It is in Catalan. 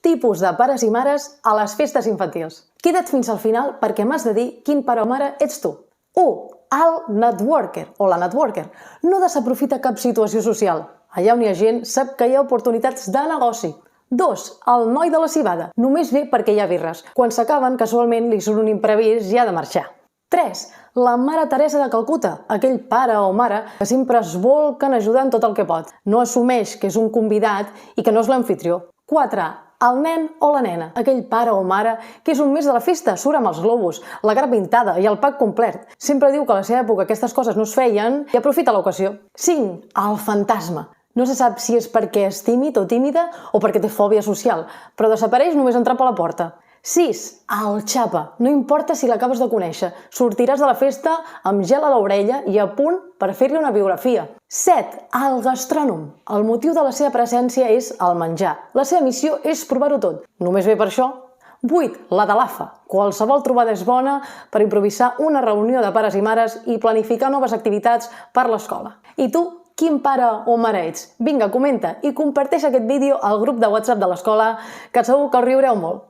Tipus de pares i mares a les festes infantils. Queda't fins al final perquè m'has de dir quin pare o mare ets tu. 1. El networker o la networker. No desaprofita cap situació social. Allà on hi ha gent sap que hi ha oportunitats de negoci. 2. El noi de la civada. Només ve perquè hi ha birres. Quan s'acaben, casualment li surt un imprevist i ha de marxar. 3. La mare Teresa de Calcuta, aquell pare o mare que sempre es volquen ajudant tot el que pot. No assumeix que és un convidat i que no és l'amfitrió. 4. El nen o la nena, aquell pare o mare que és un mes de la festa, surt amb els globus, la cara pintada i el pack complet. Sempre diu que a la seva època aquestes coses no es feien i aprofita l'ocasió. 5. El fantasma. No se sap si és perquè és tímid o tímida o perquè té fòbia social, però desapareix només entrar per la porta. 6. El xapa. No importa si l'acabes de conèixer, sortiràs de la festa amb gel a l'orella i a punt per fer-li una biografia. 7. El gastrònom. El motiu de la seva presència és el menjar. La seva missió és provar-ho tot. Només ve per això. 8. La de l'AFA. Qualsevol trobada és bona per improvisar una reunió de pares i mares i planificar noves activitats per l'escola. I tu, quin pare o mare ets? Vinga, comenta i comparteix aquest vídeo al grup de WhatsApp de l'escola, que segur que us riureu molt.